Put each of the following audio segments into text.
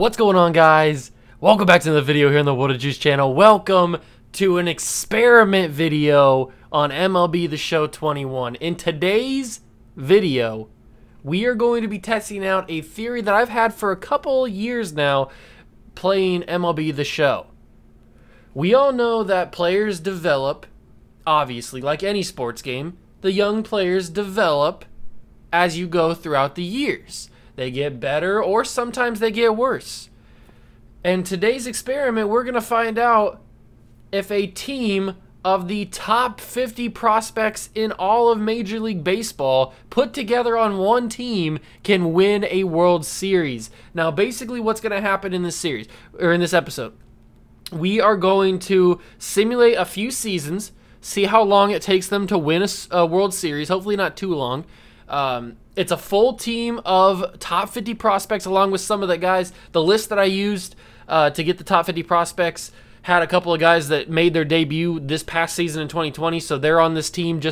What's going on, guys? Welcome back to the video here on the What a Juice channel. Welcome to an experiment video on MLB The Show 21. In today's video, we are going to be testing out a theory that I've had for a couple years now playing MLB The Show. We all know that players develop, obviously, like any sports game. The young players develop as you go throughout the years. They get better, or sometimes they get worse. And today's experiment, we're going to find out if a team of the top 50 prospects in all of Major League Baseball put together on one team can win a World Series. Now, basically what's going to happen in this series, or in this episode, we are going to simulate a few seasons, see how long it takes them to win a World Series, hopefully not too long. It's a full team of top 50 prospects along with some of the guys. The list that I used to get the top 50 prospects had a couple of guys that made their debut this past season in 2020, so they're on this team.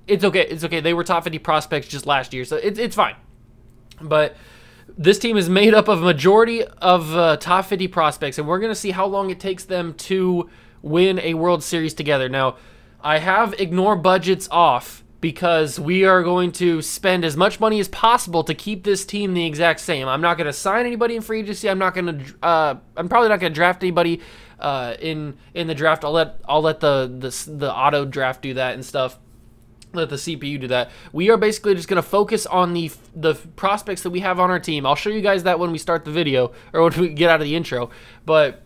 It's okay. They were top 50 prospects just last year, so it's fine. But this team is made up of a majority of top 50 prospects, and we're going to see how long it takes them to win a World Series together. Now, I have ignore budgets off, because we are going to spend as much money as possible to keep this team the exact same. I'm not going to sign anybody in free agency. I'm probably not going to draft anybody in the draft. I'll let the auto draft do that and stuff. Let the CPU do that. We are basically just going to focus on the prospects that we have on our team. I'll show you guys that when we start the video, or when we get out of the intro. But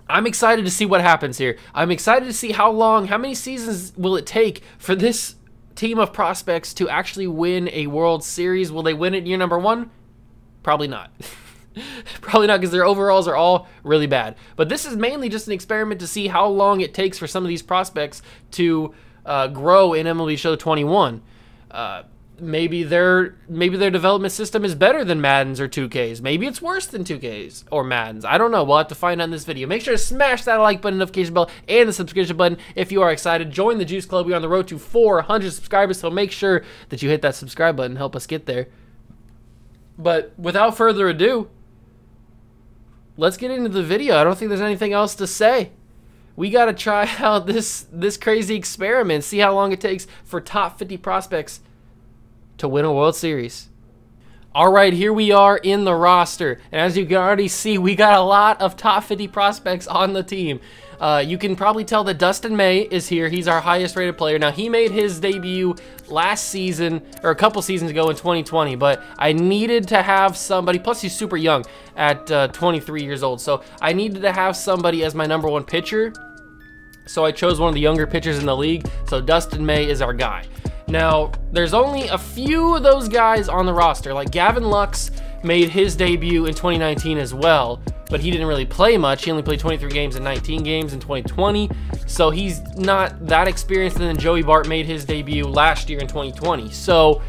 I'm excited to see what happens here. I'm excited to see how many seasons will it take for this team of prospects to actually win a World Series. Will they win it year number one? Probably not. Probably not, because their overalls are all really bad. But this is mainly just an experiment to see how long it takes for some of these prospects to grow in MLB Show 21. Maybe their development system is better than Madden's or 2K's. Maybe it's worse than 2K's or Madden's. I don't know. We'll have to find out in this video. Make sure to smash that like button, notification bell, and the subscription button if you are excited. Join the Juice Club. We're on the road to 400 subscribers, so make sure that you hit that subscribe button. Help us get there. But without further ado, let's get into the video. I don't think there's anything else to say. We got to try out this crazy experiment, see how long it takes for top 50 prospects to win a World Series. All right, here we are in the roster, and as you can already see, we got a lot of top 50 prospects on the team. You can probably tell that Dustin May is here. He's our highest rated player. Now, he made his debut last season, or a couple seasons ago in 2020, but I needed to have somebody, plus he's super young at 23 years old, so I needed to have somebody as my #1 pitcher, so I chose one of the younger pitchers in the league, so Dustin May is our guy. Now, there's only a few of those guys on the roster. Like Gavin Lux made his debut in 2019 as well, but he didn't really play much. He only played 23 games and 19 games in 2020, so he's not that experienced. And then Joey Bart made his debut last year in 2020. So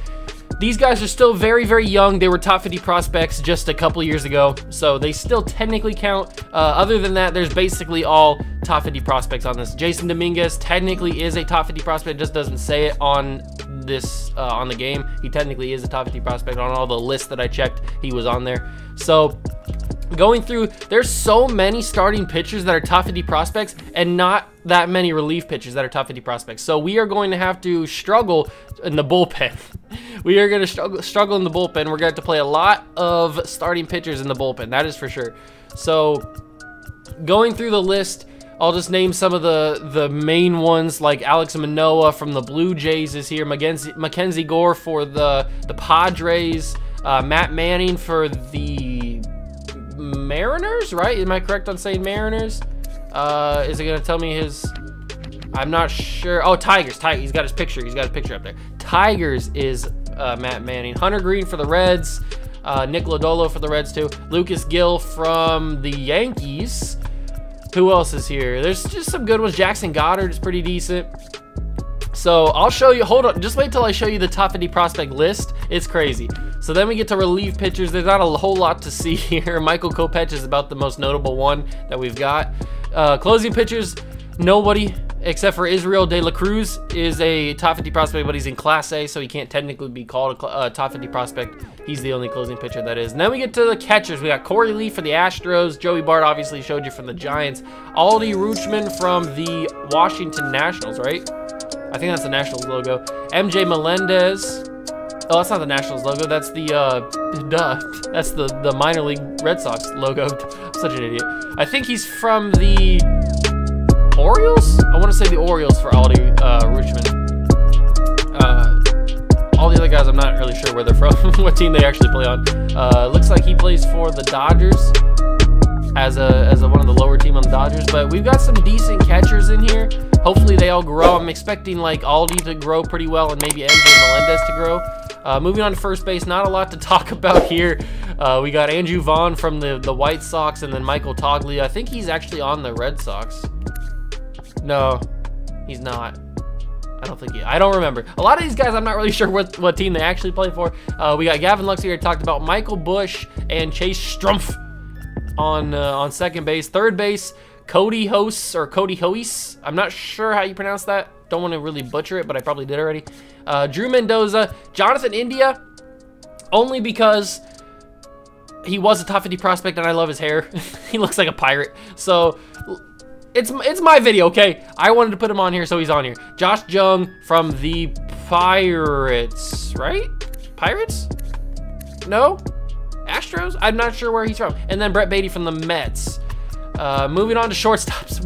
these guys are still very, very young. They were top 50 prospects just a couple years ago, so they still technically count. Other than that, there's basically all top 50 prospects on this. Jason Dominguez technically is a top 50 prospect, just doesn't say it on this on the game. He technically is a top 50 prospect. On all the lists that I checked, he was on there. So going through, there's so many starting pitchers that are top 50 prospects and not that many relief pitchers that are top 50 prospects. So we are going to have to struggle in the bullpen. We are going to struggle in the bullpen. We're going to have to play a lot of starting pitchers in the bullpen. That is for sure. So going through the list, I'll just name some of the main ones, like Alex Manoah from the Blue Jays is here. Mackenzie Gore for the Padres. Matt Manning for the Mariners, right? Am I correct on saying Mariners? Is it going to tell me his... I'm not sure. Oh, Tigers. He's got his picture. He's got his picture up there. Tigers is Matt Manning. Hunter Green for the Reds. Nick Lodolo for the Reds too. Lucas Gill from the Yankees. Who else is here? There's just some good ones. Jackson Goddard is pretty decent. So I'll show you. Hold on. Just wait till I show you the top 50 prospect list. It's crazy. So then we get to relief pitchers. There's not a whole lot to see here. Michael Kopech is about the most notable one that we've got. Closing pitchers, nobody except for Israel De La Cruz is a top 50 prospect, but he's in Class A, so he can't technically be called a top 50 prospect. He's the only closing pitcher that is. And then we get to the catchers. We got Corey Lee for the Astros. Joey Bart obviously showed you from the Giants. Aldi Rutschman from the Washington Nationals, right? I think that's the Nationals logo. MJ Melendez. Oh, that's not the Nationals logo. That's the, that's the minor league Red Sox logo. I'm such an idiot. I think he's from the Orioles? I want to say the Orioles for Aldi Rutschman. All the other guys, I'm not really sure where they're from, what team they actually play on. Looks like he plays for the Dodgers as one of the lower team on the Dodgers. But we've got some decent catchers in here. Hopefully they all grow. I'm expecting like Aldi to grow pretty well and maybe MJ Melendez to grow. Moving on to first base, not a lot to talk about here. We got Andrew Vaughn from the White Sox and then Michael Toglia. I think he's actually on the Red Sox. No, he's not. I don't remember. A lot of these guys, I'm not really sure what team they actually play for. We got Gavin Lux here, talked about Michael Busch and Chase Strumpf on second base. Third base, Cody Hois. I'm not sure how you pronounce that. Don't want to really butcher it, but I probably did already. Drew Mendoza, Jonathan India, only because he was a top 50 prospect and I love his hair. He looks like a pirate. So it's my video, okay? I wanted to put him on here, so he's on here. Josh Jung from the Pirates, right? Pirates? No? Astros? I'm not sure where he's from. And then Brett Beatty from the Mets. Moving on to shortstops,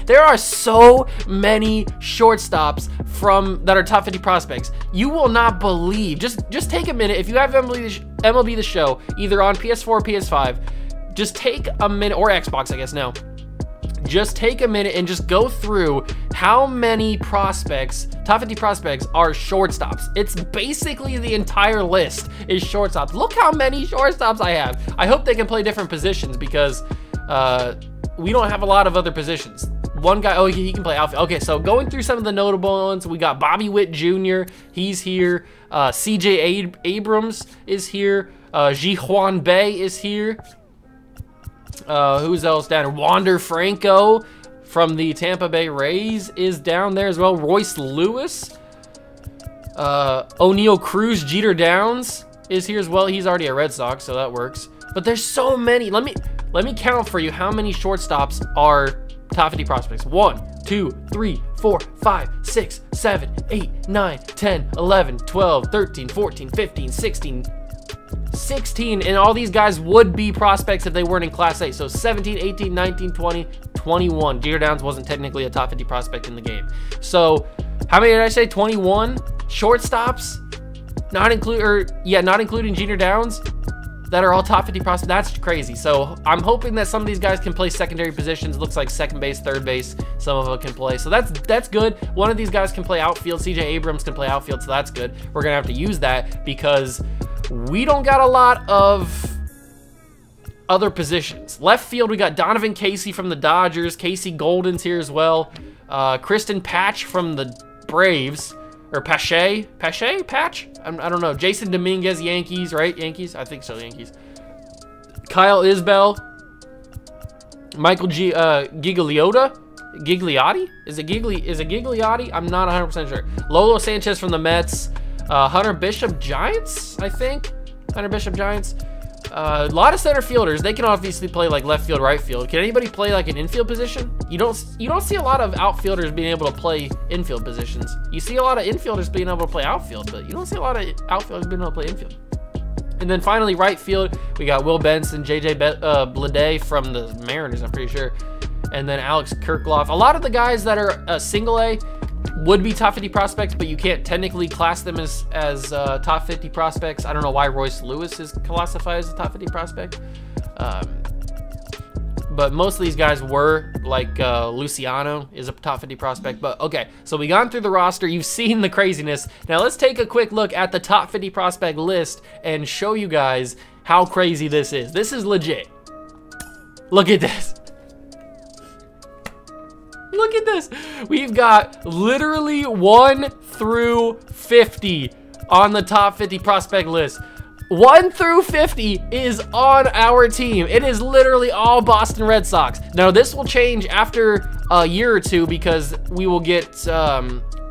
there are so many shortstops that are top 50 prospects. You will not believe. Just take a minute. If you have MLB The Show, either on PS4 or PS5, just take a minute, or Xbox, I guess now. Just take a minute and just go through how many prospects, top 50 prospects, are shortstops. It's basically the entire list is shortstops. Look how many shortstops I have. I hope they can play different positions because we don't have a lot of other positions. One guy, oh, he can play outfield. Okay, so going through some of the notable ones, we got Bobby Witt Jr., he's here. CJ Abrams is here. Ji Hwan Bae is here. Who's else down there? Wander Franco from the Tampa Bay Rays is down there as well. Royce Lewis. O'Neal Cruz, Jeter Downs is here as well. He's already a Red Sox, so that works. But there's so many. Let me count for you how many shortstops are top 50 prospects. 1, 2, 3, 4, 5, 6, 7, 8, 9, 10, 11, 12, 13, 14, 15, 16, and all these guys would be prospects if they weren't in Class A. So 17, 18, 19, 20, 21. Jeter Downs wasn't technically a top 50 prospect in the game. So how many did I say? 21 shortstops, not including Jeter Downs, that are all top 50 prospects. That's crazy. So I'm hoping that some of these guys can play secondary positions. Looks like second base, third base, some of them can play. So that's good. One of these guys can play outfield. CJ Abrams can play outfield, so that's good. We're gonna have to use that because we don't got a lot of other positions. Left field, we got Donovan Casey from the Dodgers. Casey Golden's here as well. Kristen Patch from the Braves. Or Patch? I don't know. Jason Dominguez, Yankees, right? Yankees? I think so, Yankees. Kyle Isbell. Michael Gigliotti? Is it Gigliotti? I'm not 100% sure. Lolo Sanchez from the Mets. Hunter Bishop Giants, I think. Hunter Bishop Giants. A lot of center fielders. They can obviously play like left field, right field. Can anybody play like an infield position? You don't see a lot of outfielders being able to play infield positions. You see a lot of infielders being able to play outfield, but you don't see a lot of outfielders being able to play infield. And then finally, right field, we got Will Benson, JJ Bleday from the Mariners, I'm pretty sure. And then Alex Kirkloff. A lot of the guys that are single A would be top 50 prospects, but you can't technically class them as top 50 prospects. I don't know why Royce Lewis is classified as a top 50 prospect. But most of these guys were, like Luciano is a top 50 prospect. But okay, so we gone through the roster. You've seen the craziness. Now let's take a quick look at the top 50 prospect list and show you guys how crazy this is. This is legit. Look at this. Look at this. We've got literally 1 through 50 on the top 50 prospect list. 1 through 50 is on our team. It is literally all Boston Red Sox. Now, this will change after a year or two, because we will get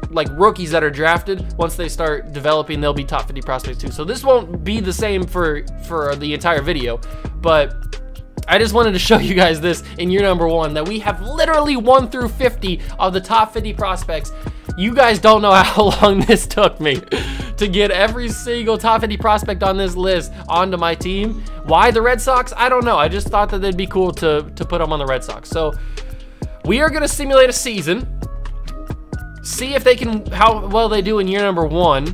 like rookies that are drafted. Once they start developing, they'll be top 50 prospects too. So this won't be the same for the entire video, but I just wanted to show you guys this in year number 1, that we have literally 1 through 50 of the top 50 prospects. You guys don't know how long this took me to get every single top 50 prospect on this list onto my team. Why the Red Sox? I don't know. I just thought that they'd be cool to put them on the Red Sox. So we are gonna simulate a season, see if they can, how well they do in year number 1,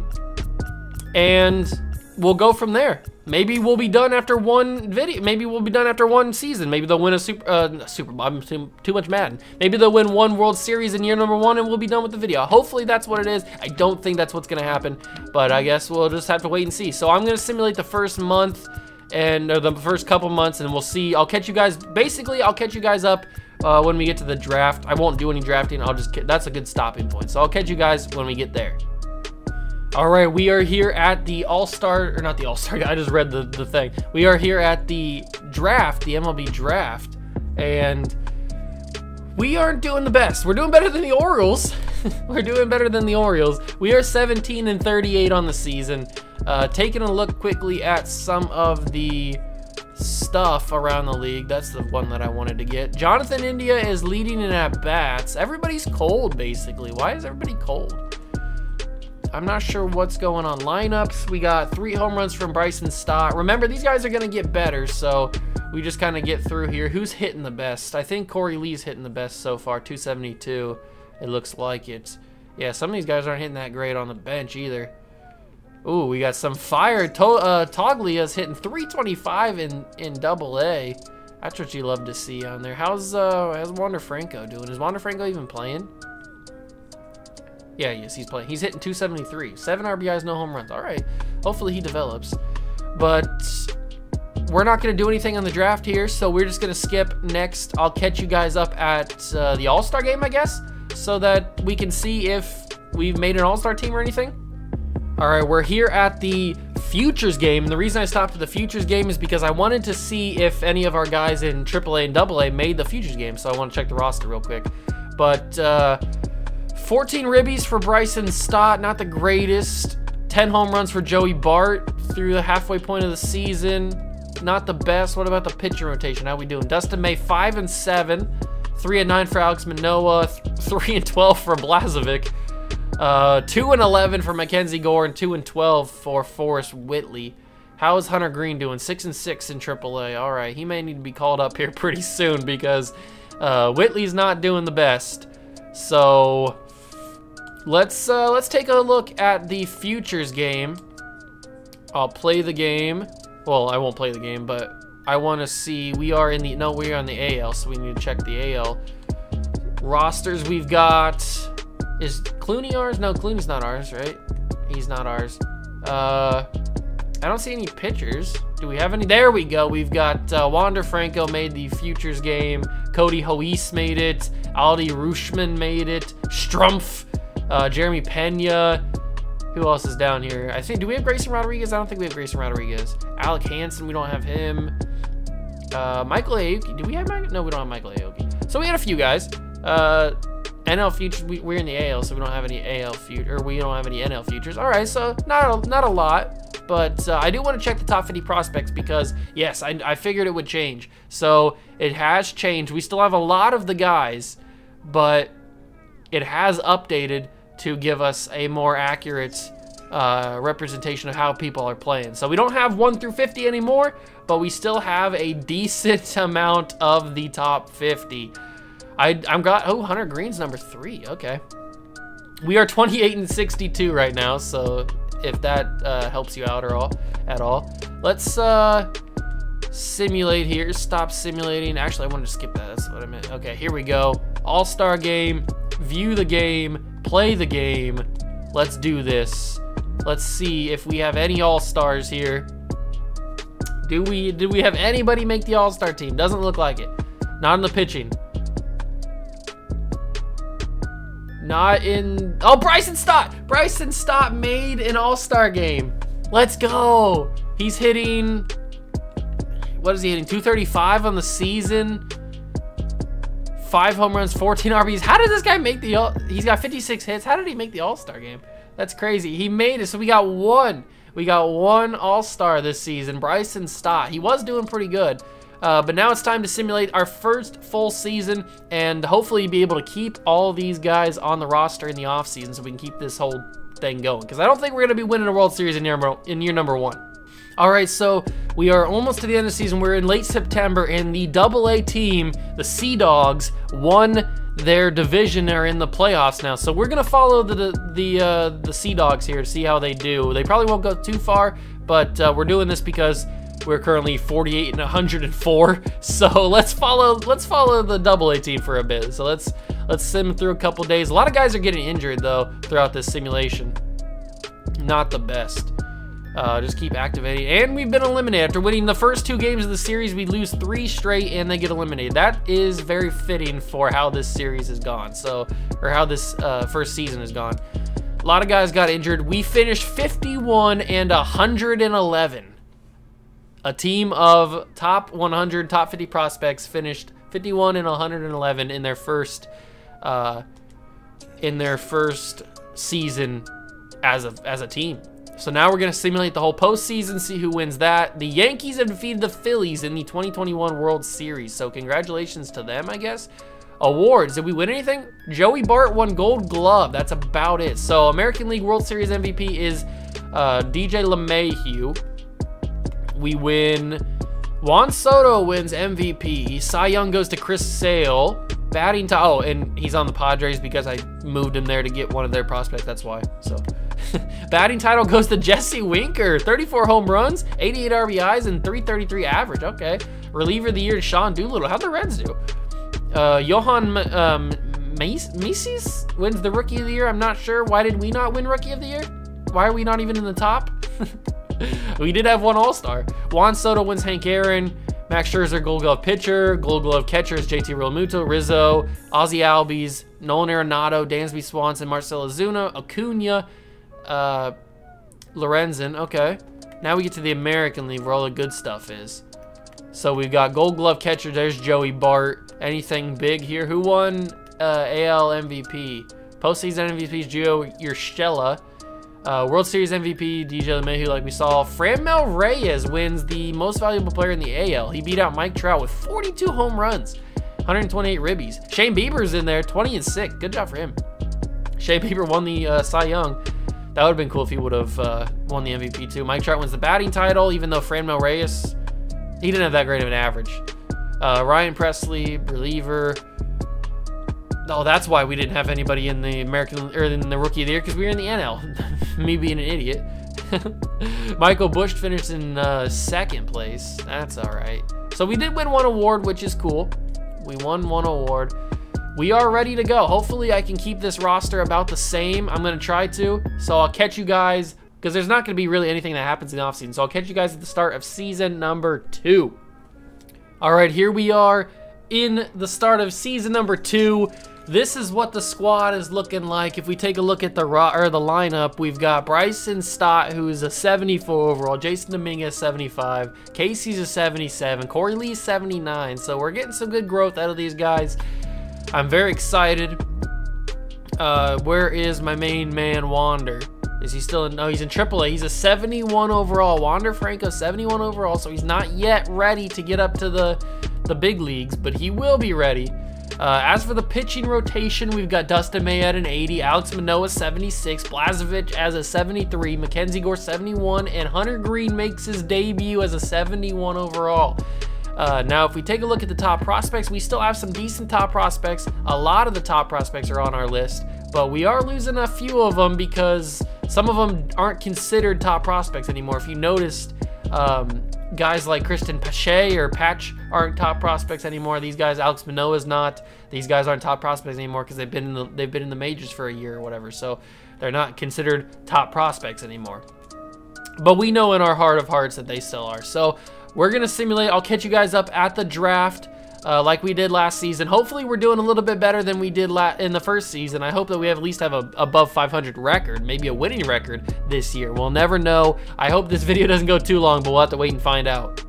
and we'll go from there. Maybe we'll be done after one video. Maybe we'll be done after one season. Maybe they'll win a Super Bowl. I'm too much Madden. Maybe they'll win 1 World Series in year number 1 and we'll be done with the video. Hopefully that's what it is. I don't think that's what's gonna happen, but I guess we'll just have to wait and see. So I'm gonna simulate the first month or the first couple months, and we'll see. I'll catch you guys, basically I'll catch you guys up when we get to the draft. I won't do any drafting. That's a good stopping point. So I'll catch you guys when we get there. All right, we are here at the All-Star, or not the All-Star, I just read the thing. We are here at the draft, the MLB draft, and we aren't doing the best. We're doing better than the Orioles. We're doing better than the Orioles. We are 17-38 on the season. Taking a look quickly at some of the stuff around the league. That's the one that I wanted to get. Jonathan India is leading in at-bats. Everybody's cold, basically. Why is everybody cold? I'm not sure what's going on. Lineups, we got 3 home runs from Bryson Stott. Remember, these guys are going to get better, so we just kind of get through here. Who's hitting the best? I think Corey Lee's hitting the best so far, 272. It looks like it. Yeah, some of these guys aren't hitting that great on the bench either. Ooh, we got some fire. Toglia's hitting 325 in Double-A. That's what you love to see on there. How's Wander Franco doing? Is Wander Franco even playing? Yeah, yes, he's playing. He's hitting 273. 7 RBIs, no home runs. All right. Hopefully he develops. But we're not going to do anything on the draft here, so we're just going to skip next. I'll catch you guys up at the All-Star game, I guess, so that we can see if we've made an All-Star team or anything. All right, we're here at the Futures game. And the reason I stopped at the Futures game is because I wanted to see if any of our guys in AAA and AA made the Futures game, so I want to check the roster real quick. But 14 ribbies for Bryson Stott, not the greatest. 10 home runs for Joey Bart through the halfway point of the season. Not the best. What about the pitcher rotation? How we doing? Dustin May, 5-7. 3-9 for Alex Manoah. 3-12 for Blazovic. 2-11 for Mackenzie Gore and 2-12 for Forrest Whitley. How is Hunter Green doing? 6-6 in AAA. All right, he may need to be called up here pretty soon because Whitley's not doing the best. So let's take a look at the Futures game. I'll play the game. Well, I won't play the game, but I want to see. We are in the we're on the AL, so we need to check the AL rosters. We've got, is Clooney ours? No, Clooney's not ours, right? He's not ours. I don't see any pitchers. Do we have any? There we go. We've got Wander Franco made the Futures game. Cody Hoese made it. Aldi Rushman made it. Strumpf. Jeremy Pena. Who else is down here? I think, do we have Grayson Rodriguez? I don't think we have Grayson Rodriguez. Alec Hansen, we don't have him. Michael Aoki. Do we have Michael? No, we don't have Michael Aoki. So we had a few guys. NL Futures, we're in the AL, so we don't have any AL Futures, or we don't have any NL Futures. All right, so not a lot, but I do want to check the top 50 prospects because, yes, I figured it would change. So it has changed. We still have a lot of the guys, but it has updated to give us a more accurate representation of how people are playing. So we don't have 1 through 50 anymore, but we still have a decent amount of the top 50. Oh, Hunter Green's number 3. Okay. We are 28-62 right now, so if that helps you out at all. Let's simulate here. Stop simulating. Actually, I wanted to skip that. That's what I meant. Okay, here we go. All-Star game. View the game. Play the game. Let's do this. Let's see if we have any All-Stars here. Did we have anybody make the All-Star team? Doesn't look like it. Not in the pitching. Not in... Oh, Bryson Stott! Bryson Stott made an All-Star game. Let's go! He's hitting... What is he hitting? 235 on the season. 5 home runs, 14 RBs. How did this guy make the he's got 56 hits. How did he make the All-Star game? That's crazy. He made it. So we got one. We got one All-Star this season, Bryson Stott. He was doing pretty good. But now it's time to simulate our first full season and hopefully be able to keep all these guys on the roster in the offseason so we can keep this whole thing going. Because I don't think we're going to be winning a World Series in year number 1. All right, so we are almost to the end of the season. We're in late September, and the AA team, the Sea Dogs, won their division. Are in the playoffs now. So we're going to follow the Sea Dogs here to see how they do. They probably won't go too far, but we're doing this because we're currently 48 and 104, so let's follow the AA team for a bit. So let's sim through a couple days. A lot of guys are getting injured though throughout this simulation. Not the best. Just keep activating, and we've been eliminated after winning the first 2 games of the series. We lose 3 straight, and they get eliminated. That is very fitting for how this series has gone. So, or how this first season has gone. A lot of guys got injured. We finished 51 and 111. A team of top 100, top 50 prospects finished 51 and 111 in their first season as a team. So now we're gonna simulate the whole postseason, see who wins that. The Yankees have defeated the Phillies in the 2021 World Series, so congratulations to them, I guess. Awards, did we win anything? Joey Bart won Gold Glove, that's about it. So American League World Series MVP is DJ LeMahieu. We win. Juan Soto wins MVP. Cy Young goes to Chris Sale. Batting title. Oh, and he's on the Padres because I moved him there to get one of their prospects. That's why. So, batting title goes to Jesse Winker. 34 home runs, 88 RBIs, and 333 average. Okay. Reliever of the year to Sean Doolittle. How'd the Reds do? Johan Macy's wins the Rookie of the Year. I'm not sure. Why did we not win Rookie of the Year? Why are we not even in the top? We did have one All-Star. Juan Soto wins Hank Aaron. Max Scherzer, Gold Glove pitcher. Gold Glove catchers, JT Realmuto, Rizzo, Ozzie Albies, Nolan Arenado, Dansby Swanson, Marcell Ozuna, Acuna, Lorenzen. Okay. Now we get to the American League where all the good stuff is. So we've got Gold Glove catcher. There's Joey Bart. Anything big here? Who won AL MVP? Postseason MVP is Gio Urshela. World Series MVP, DJ LeMahieu, like we saw. Franmil Reyes wins the most valuable player in the AL. He beat out Mike Trout with 42 home runs, 128 ribbies. Shane Bieber's in there, 20 and 6. Good job for him. Shane Bieber won the Cy Young. That would have been cool if he would have won the MVP too. Mike Trout wins the batting title, even though Franmil Reyes, he didn't have that great of an average. Ryan Presley, reliever. Oh, that's why we didn't have anybody in the American or in the Rookie of the Year, because we were in the NL. Me being an idiot. Michael Busch finished in 2nd place. That's all right. So we did win one award, which is cool. We won one award. We are ready to go. Hopefully, I can keep this roster about the same. I'm gonna try to. So I'll catch you guys, because there's not gonna be really anything that happens in the offseason. So I'll catch you guys at the start of season number 2. All right, here we are in the start of season number 2. This is what the squad is looking like. If we take a look at the lineup, we've got Bryson Stott, who's a 74 overall, Jason Dominguez 75, Casey's a 77, Corey Lee's 79. So we're getting some good growth out of these guys. I'm very excited. Where is my main man, Wander? Is he still in? No, he's in AAA. He's a 71 overall. Wander Franco, 71 overall. So he's not yet ready to get up to the big leagues, but he will be ready. As for the pitching rotation, we've got Dustin May at an 80, Alex Manoah 76, Blazevich as a 73, Mackenzie Gore 71, and Hunter Green makes his debut as a 71 overall. Now, if we take a look at the top prospects, we still have some decent top prospects. A lot of the top prospects are on our list, but we are losing a few of them because some of them aren't considered top prospects anymore. If you noticed, guys like Kristen Pache or Patch aren't top prospects anymore. These guys, Alex Manoah's not. These guys aren't top prospects anymore because they've been in the majors for a year or whatever. So they're not considered top prospects anymore. But we know in our heart of hearts that they still are. So we're gonna simulate. I'll catch you guys up at the draft. Like we did last season. Hopefully we're doing a little bit better than we did in the first season. I hope that we at least have a above 500 record, maybe a winning record this year. We'll never know. I hope this video doesn't go too long, but we'll have to wait and find out.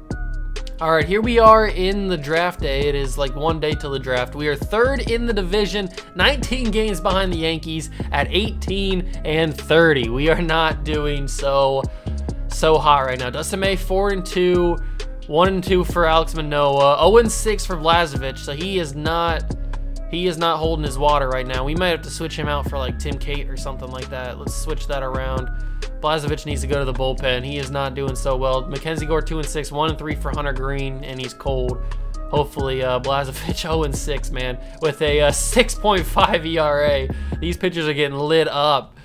All right, here we are in the draft day. It is like one day till the draft. We are third in the division, 19 games behind the Yankees at 18 and 30. We are not doing so hot right now. Dustin May 4-2, 1-2 for Alex Manoah, 0-6 for Blazevich. So he is not holding his water right now. We might have to switch him out for like Tim Cate or something like that. Let's switch that around. Blazevich needs to go to the bullpen. He is not doing so well. Mackenzie Gore 2-6, 1-3 for Hunter Green, and he's cold. Hopefully, Blazevich 0-6, man, with a 6.5 ERA. These pitchers are getting lit up.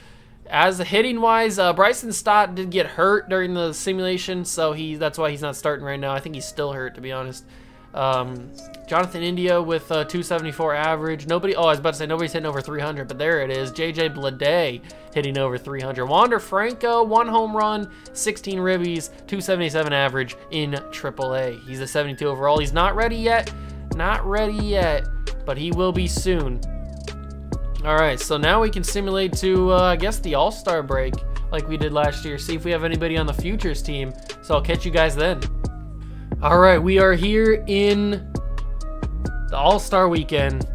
As hitting wise, Bryson Stott did get hurt during the simulation, so that's why he's not starting right now. I think he's still hurt, to be honest. Jonathan India with 274 average. I was about to say nobody's hitting over 300, but there it is. JJ Bleday hitting over 300. Wander Franco, 1 home run, 16 ribbies, 277 average in AAA. He's a 72 overall. He's not ready yet. Not ready yet, but he will be soon. All right, so now we can simulate to, I guess, the All-Star break like we did last year. See if we have anybody on the Futures team. So I'll catch you guys then. All right, we are here in the All-Star weekend.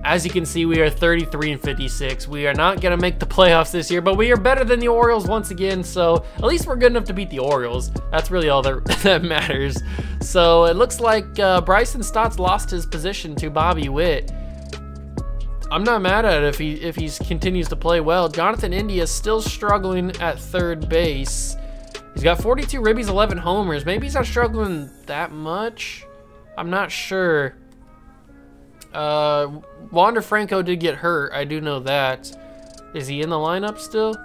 As you can see, we are 33-56. We are not going to make the playoffs this year, but we are better than the Orioles once again, so at least we're good enough to beat the Orioles. That's really all that matters. So it looks like Bryson Stott's lost his position to Bobby Witt. I'm not mad at it if he continues to play well. Jonathan India is still struggling at third base. He's got 42 ribbies, 11 homers. Maybe he's not struggling that much. I'm not sure. Wander Franco did get hurt. I do know that. Is he in the lineup still?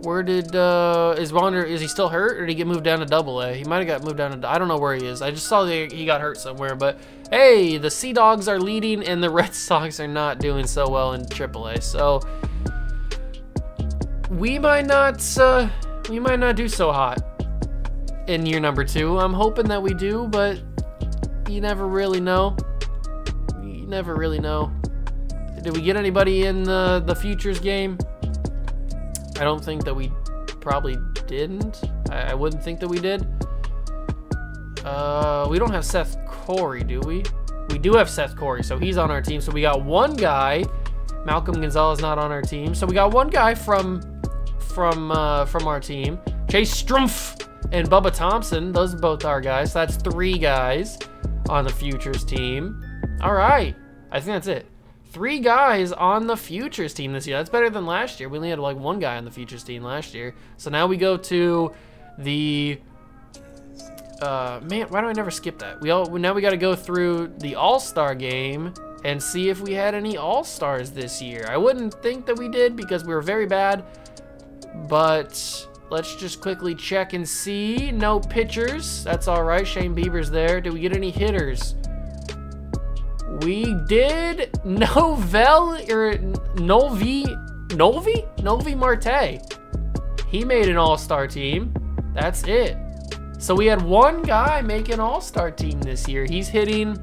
Where did is he still hurt, or did he get moved down to Double-A? He might have got moved down to, I don't know where he is. I just saw that he got hurt somewhere, but hey, the Sea Dogs are leading and the Red Sox are not doing so well in AAA. So we might not do so hot in year number 2. I'm hoping that we do, but you never really know. You never really know. Did we get anybody in the Futures game? I don't think that we probably didn't. I wouldn't think that we did. We don't have Seth Corey, do we? We do have Seth Corey, so he's on our team. So we got one guy. Malcolm Gonzalez not on our team. So we got one guy from our team. Chase Strumpf and Bubba Thompson. Those are both our guys. So that's 3 guys on the Futures team. All right. I think that's it. 3 guys on the Futures team this year. That's better than last year. We only had like 1 guy on the Futures team last year. So now we go to the man, why do I never skip that? Now we got to go through the All-Star game and see if we had any All-Stars this year. I wouldn't think that we did because we were very bad, but let's just quickly check and see. No pitchers. That's all right. Shane Bieber's there. Did we get any hitters? We did. Novi Marte. He made an All-Star team. That's it. So we had 1 guy make an All-Star team this year. He's hitting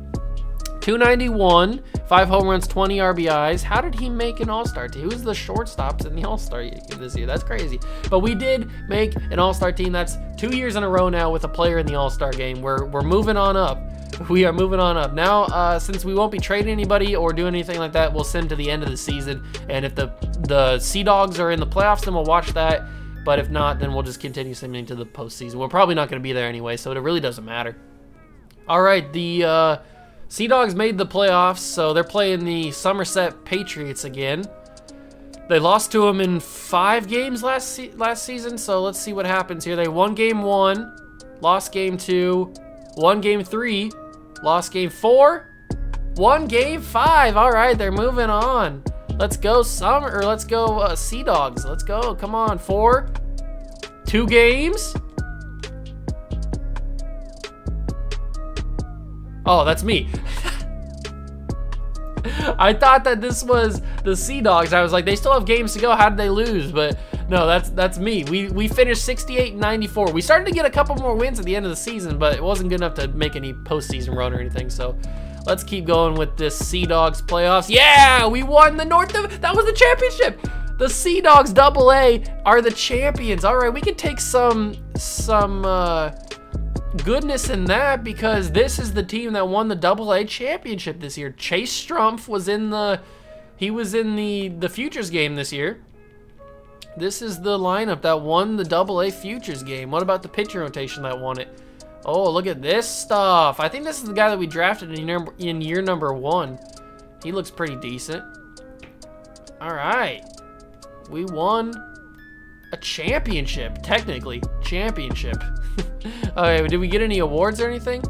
291, 5 home runs, 20 RBIs. How did he make an All-Star team? Who's the shortstops in the All-Star this year? That's crazy. But we did make an All-Star team. That's 2 years in a row now with a player in the All-Star game. We're moving on up. We are moving on up. Now, since we won't be trading anybody or doing anything like that, we'll send to the end of the season. And if the Sea Dogs are in the playoffs, then we'll watch that. But if not, then we'll just continue sending to the postseason. We're probably not going to be there anyway, so it really doesn't matter. All right, the Sea Dogs made the playoffs, so they're playing the Somerset Patriots again. They lost to them in 5 games last season, so let's see what happens here. They won game 1, lost game 2, won game 3, lost game 4, won game 5. All right, they're moving on. Let's go Sea Dogs. Let's go. Come on. 2 games. Oh, that's me. I thought that this was the Sea Dogs. I was like, they still have games to go. How did they lose? But no, that's me. We finished 68-94. We started to get a couple more wins at the end of the season, but it wasn't good enough to make any postseason run or anything. So let's keep going with this Sea Dogs playoffs. Yeah, we won the that was the championship. The Sea Dogs Double-A are the champions. All right, we can take some goodness in that, because this is the team that won the AA championship this year. Chase Strumpf was in the Futures game this year. This is the lineup that won the AA Futures game. What about the pitching rotation that won it? Oh, look at this stuff. I think this is the guy that we drafted in year number 1. He looks pretty decent. All right. We won a championship, technically. Championship. Okay, did we get any awards or anything?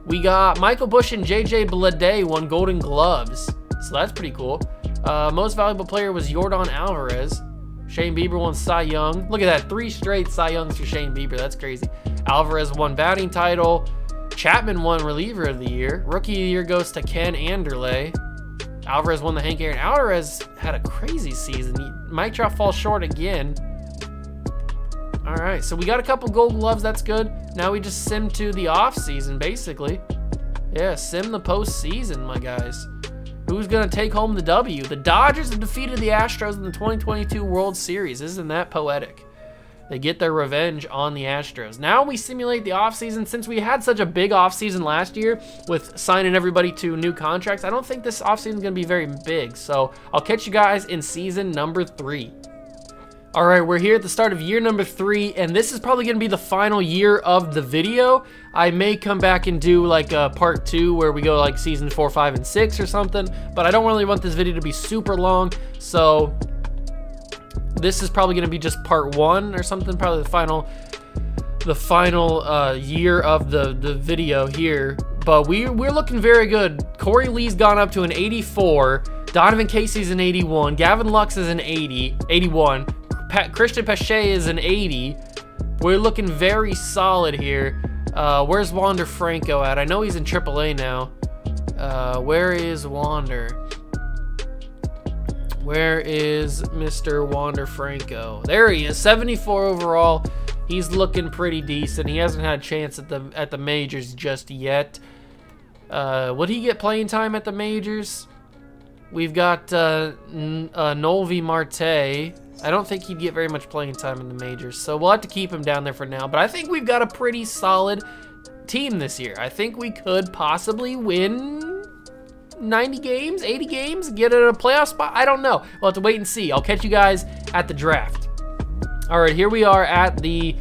We got Michael Busch and JJ Bleday won Golden Gloves. So that's pretty cool. Most valuable player was Yordan Alvarez. Shane Bieber won Cy Young. Look at that, 3 straight Cy Youngs for Shane Bieber. That's crazy. Alvarez won batting title. Chapman won reliever of the year. Rookie of the year goes to Ken Anderle. Alvarez won the Hank Aaron. Alvarez had a crazy season. Mike Trout falls short again. All right, so we got a couple Gold Gloves. That's good. Now we just sim to the off season, basically. Yeah, sim the postseason, my guys. Who's gonna take home the W? The Dodgers have defeated the Astros in the 2022 World Series. Isn't that poetic? They get their revenge on the Astros. Now we simulate the offseason. Since we had such a big offseason last year with signing everybody to new contracts, I don't think this offseason is going to be very big. So I'll catch you guys in season number 3. All right, we're here at the start of year number 3, and this is probably going to be the final year of the video. I may come back and do like a part 2 where we go like season 4, 5, and 6 or something, but I don't really want this video to be super long, so this is probably going to be just part 1 or something, probably the final year of the video here. But we're looking very good. Corey Lee's gone up to an 84. Donovan Casey's an 81. Gavin Lux is an 81. Christian Pache is an 80. We're looking very solid here. Where's Wander Franco at? I know he's in AAA now. Where is Wander? Where is Mr. Wander Franco? There he is, 74 overall. He's looking pretty decent. He hasn't had a chance at the majors just yet. Would he get playing time at the majors? We've got Noelvi Marte. I don't think he'd get very much playing time in the majors, so we'll have to keep him down there for now. But I think we've got a pretty solid team this year. I think we could possibly win 90 games, 80 games, get a playoff spot. I don't know. We'll have to wait and see. I'll catch you guys at the draft. All right, here we are at the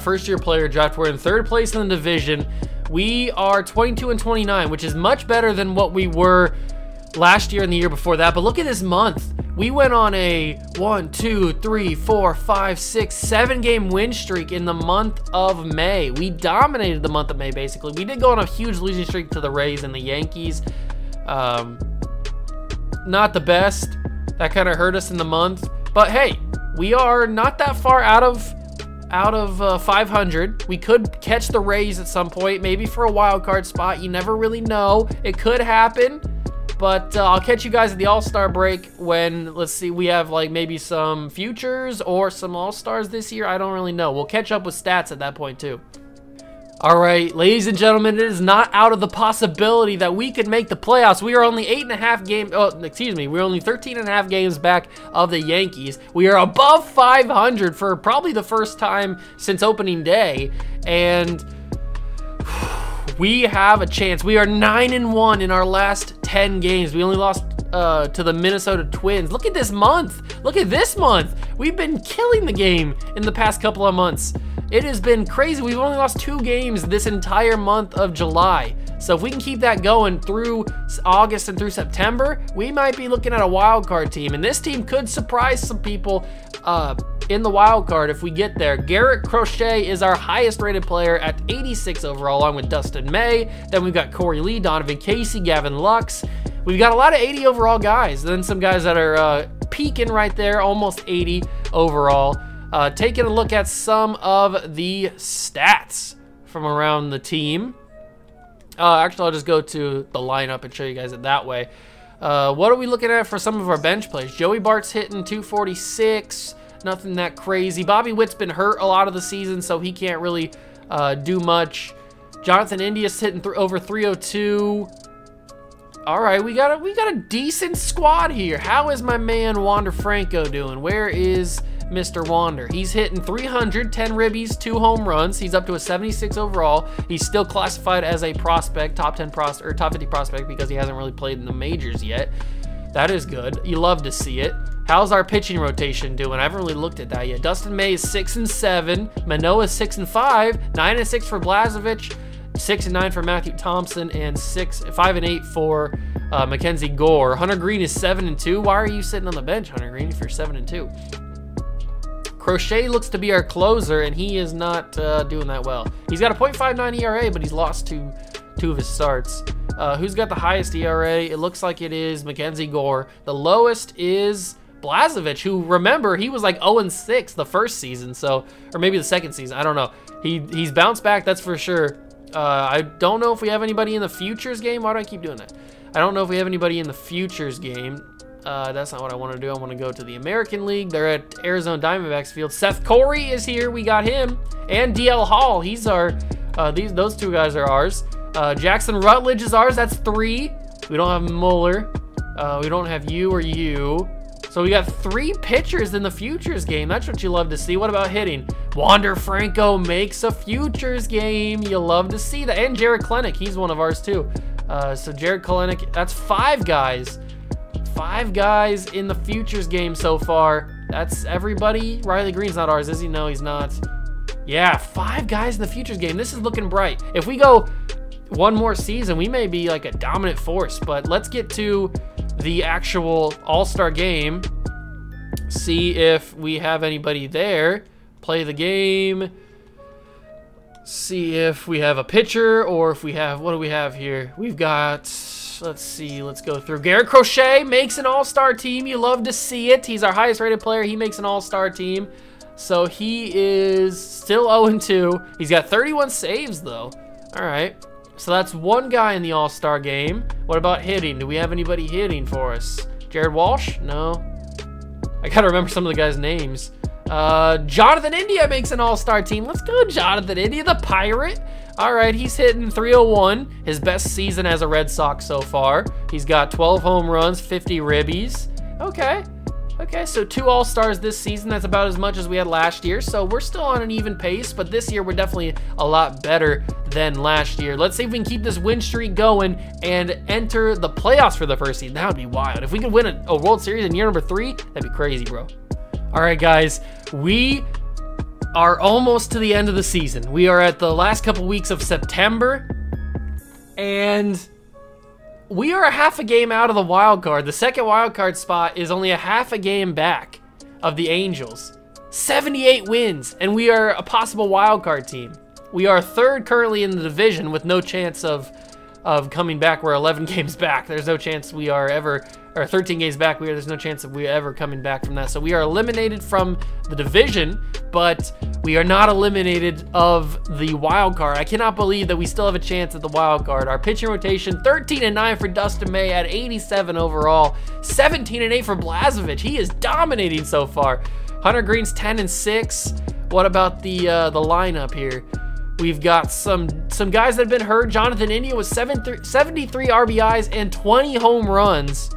first-year player draft. We're in 3rd place in the division. We are 22 and 29, which is much better than what we were last year and the year before that. But look at this month. We went on a 1, 2, 3, 4, 5, 6, 7-game win streak in the month of May. We dominated the month of May, basically. We did go on a huge losing streak to the Rays and the Yankees. Not the best. That kind of hurt us in the month. But hey, we are not that far out of 500. We could catch the Rays at some point, maybe for a wild card spot. You never really know. It could happen. But I'll catch you guys at the All-Star break when, let's see, we have like maybe some futures or some All-Stars this year. I don't really know. We'll catch up with stats at that point too. All right, ladies and gentlemen, it is not out of the possibility that we could make the playoffs. We are only 8.5 games, we're only 13.5 games back of the Yankees. We are above 500 for probably the first time since opening day, and we have a chance. We are 9-1 in our last 10 games. We only lost to the Minnesota Twins. Look at this month. Look at this month. We've been killing the game in the past couple of months. It has been crazy. We've only lost 2 games this entire month of July. So if we can keep that going through August and through September, we might be looking at a wild card team. And this team could surprise some people in the wild card if we get there. Garrett Crochet is our highest rated player at 86 overall, along with Dustin May. Then we've got Corey Lee, Donovan Casey, Gavin Lux. We've got a lot of 80 overall guys. Then some guys that are peaking right there, almost 80 overall. Taking a look at some of the stats from around the team. Actually, I'll just go to the lineup and show you guys it that way. What are we looking at for some of our bench plays? Joey Bart's hitting 246. Nothing that crazy. Bobby Witt's been hurt a lot of the season, so he can't really do much. Jonathan India's hitting over 302. All right, we got a decent squad here. How is my man Wander Franco doing? Where is Mr. Wander. He's hitting 300, 10 ribbies, 2 home runs. He's up to a 76 overall. He's still classified as a prospect, top 10 prospect or top 50 prospect because he hasn't really played in the majors yet. That is good. You love to see it. How's our pitching rotation doing? I haven't really looked at that yet. Dustin May is 6-7. Manoah is 6-5. 9-6 for Blazevich. 6-9 for Matthew Thompson, and 5-8 for Mackenzie Gore. Hunter Green is 7-2. Why are you sitting on the bench, Hunter Green, if you're 7-2? Crochet looks to be our closer, and he is not doing that well. He's got a .59 ERA, but he's lost two of his starts. Who's got the highest ERA? It looks like it is Mackenzie Gore. The lowest is Blazevich, who, remember, he was like 0-6 the first season, so, or maybe the second season. I don't know. He's bounced back, that's for sure. I don't know if we have anybody in the futures game. Why do I keep doing that? I don't know if we have anybody in the futures game. That's not what I want to do. I want to go to the American League. They're at Arizona Diamondbacks field. Seth Corey is here. We got him. And DL Hall. He's our, those two guys are ours. Jackson Rutledge is ours. That's 3. We don't have Mueller. We don't have you or you. So we got 3 pitchers in the futures game. That's what you love to see. What about hitting? Wander Franco makes a futures game. You love to see that. And Jared Klenick, he's one of ours too. So Jared Klenick, that's 5 guys. 5 guys in the futures game so far. That's everybody. Riley Green's not ours, is he? No, he's not. Yeah, 5 guys in the futures game. This is looking bright. If we go one more season, we may be like a dominant force. But let's get to the actual all-star game, see if we have anybody there, play the game, see if we have a pitcher, or if we have, what do we have here? We've got, let's see, let's go through. Garrett Crochet makes an all-star team. You love to see it. He's our highest rated player. He makes an all-star team. So he is still 0-2. He's got 31 saves though. All right. So that's 1 guy in the all-star game. What about hitting? Do we have anybody hitting for us? Jared Walsh? No. I gotta remember some of the guys' names. Jonathan India makes an all-star team. Let's go, Jonathan India, the Pirate. All right, he's hitting 301. His best season as a Red Sox so far. He's got 12 home runs, 50 ribbies. Okay. Okay, so 2 all-stars this season. That's about as much as we had last year. So we're still on an even pace, but this year we're definitely a lot better than last year. Let's see if we can keep this win streak going and enter the playoffs for the first season. That would be wild. If we could win a World Series in year number 3, that'd be crazy, bro. All right, guys, we are almost to the end of the season. We are at the last couple weeks of September, and we are a half a game out of the wild card. The second wild card spot is only a half a game back of the Angels. 78 wins, and we are a possible wild card team. We are 3rd currently in the division with no chance of coming back. We're 11 games back. There's no chance we are ever, or 13 games back. There's no chance of we ever coming back from that. So we are eliminated from the division, but we are not eliminated of the wild card. I cannot believe that we still have a chance at the wild card. Our pitching rotation, 13-9 for Dustin May at 87 overall, 17-8 for Blazevich. He is dominating so far. Hunter Green's 10-6. What about the lineup here? We've got some guys that have been hurt. Jonathan India with 73 RBIs and 20 home runs.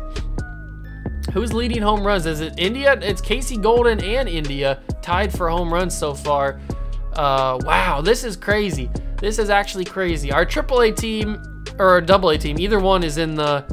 Who's leading home runs? Is it India? It's Casey Golden and India tied for home runs so far. Wow, this is crazy. This is actually crazy. Our AAA team, or our AA team, either one is in the,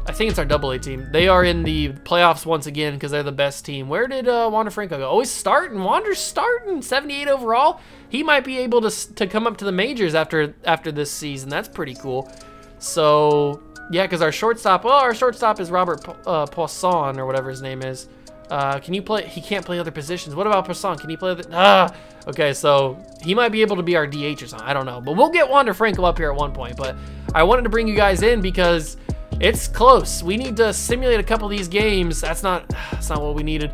I think it's our AA team. They are in the playoffs once again because they're the best team. Where did Wander Franco go? Oh, he's starting. Wander's starting. 78 overall. He might be able to come up to the majors after this season. That's pretty cool. So, yeah, because our shortstop, well, our shortstop is Robert Poisson or whatever his name is. Can you play? He can't play other positions. What about Poisson? Can he play other? Okay, so he might be able to be our DH or something. I don't know. But we'll get Wander Franco up here at one point. But I wanted to bring you guys in because it's close. We need to simulate a couple of these games. That's not what we needed.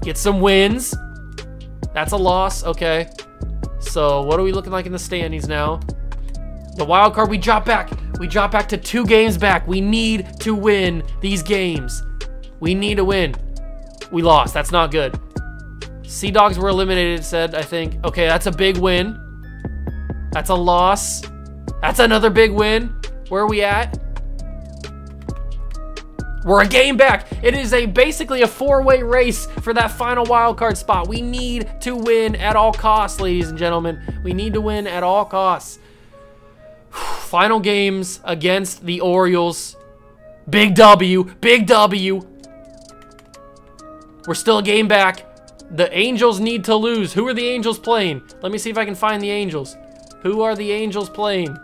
Get some wins. That's a loss. Okay. So what are we looking like in the standings now? The wild card, we drop back. We drop back to 2 games back. We need to win these games. We need to win. We lost. That's not good. Sea Dogs were eliminated, it said, I think. Okay, that's a big win. That's a loss. That's another big win. Where are we at? We're a game back. It is basically a 4-way race for that final wild card spot. We need to win at all costs, ladies and gentlemen. We need to win at all costs. Final games against the Orioles. Big W, big W. We're still a game back. The Angels need to lose. Who are the Angels playing? Let me see if I can find the Angels. Who are the Angels playing?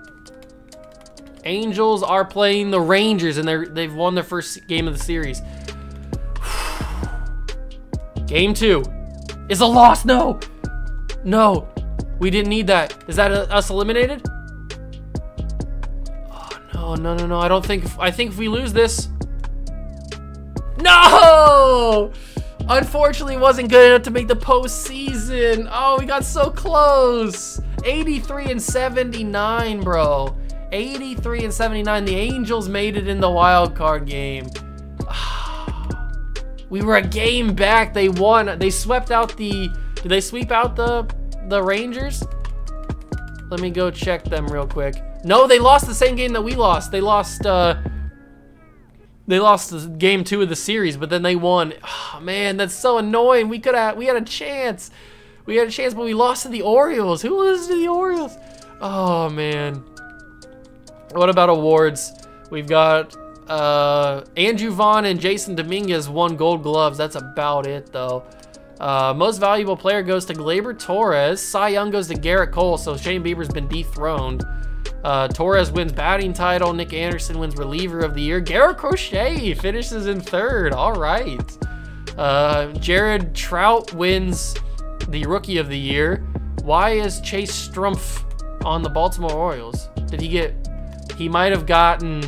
Angels are playing the Rangers, and they've won their first game of the series. Game 2 is a loss. No, no, we didn't need that. Is that us eliminated? Oh no, no, no! I think if we lose this, no. Unfortunately, it wasn't good enough to make the postseason. Oh, we got so close. 83 and 79, bro. 83 and 79. The Angels made it in the wild card game. We were a game back. They won. They swept out the. Did they sweep out the Rangers? Let me go check them real quick. No, they lost the same game that we lost. They lost. They lost game 2 of the series, but then they won. Oh, man, that's so annoying. We had a chance. We had a chance, but we lost to the Orioles. Who loses to the Orioles? Oh man. What about awards? We've got Andrew Vaughn and Jason Dominguez won Gold Gloves. That's about it, though. Most valuable player goes to Gleyber Torres. Cy Young goes to Garrett Cole, so Shane Bieber's been dethroned. Torres wins batting title. Nick Anderson wins reliever of the year. Garrett Crochet finishes in 3rd. All right. Jared Trout wins the rookie of the year. Why is Chase Strumpf on the Baltimore Orioles? Did he get... He might have gotten...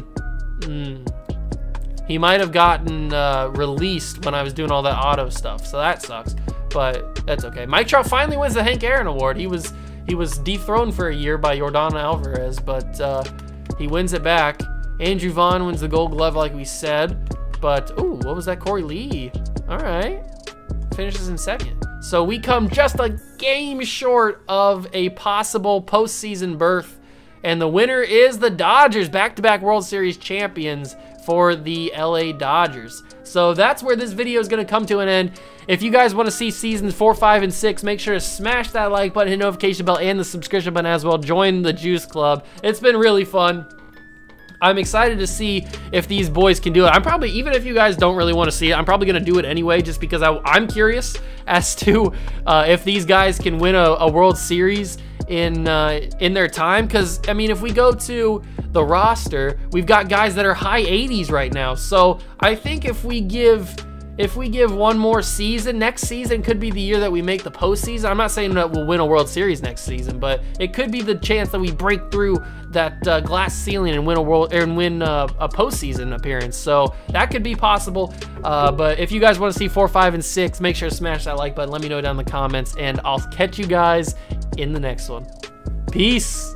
he might have gotten released when I was doing all that auto stuff, so that sucks. But that's okay. Mike Trout finally wins the Hank Aaron Award. He was dethroned for a year by Yordan Alvarez, but he wins it back. Andrew Vaughn wins the Gold Glove, like we said. But ooh, what was that? Corey Lee. All right, finishes in 2nd. So we come just a game short of a possible postseason berth. And the winner is the Dodgers, back-to-back World Series champions for the LA Dodgers. So that's where this video is going to come to an end. If you guys want to see seasons 4, 5, and 6, make sure to smash that like button, hit the notification bell, and the subscription button as well. Join the Juice Club. It's been really fun. I'm excited to see if these boys can do it. I'm probably, even if you guys don't really want to see it, I'm probably going to do it anyway just because I'm curious as to if these guys can win a World Series in their time. Because I mean, if we go to the roster, we've got guys that are high 80s right now. So I think if we give one more season, next season could be the year that we make the postseason. I'm not saying that we'll win a World Series next season, but it could be the chance that we break through that glass ceiling and win a postseason appearance. So that could be possible. But if you guys want to see 4, 5, and 6, make sure to smash that like button. Let me know down in the comments, and I'll catch you guys in the next one. Peace.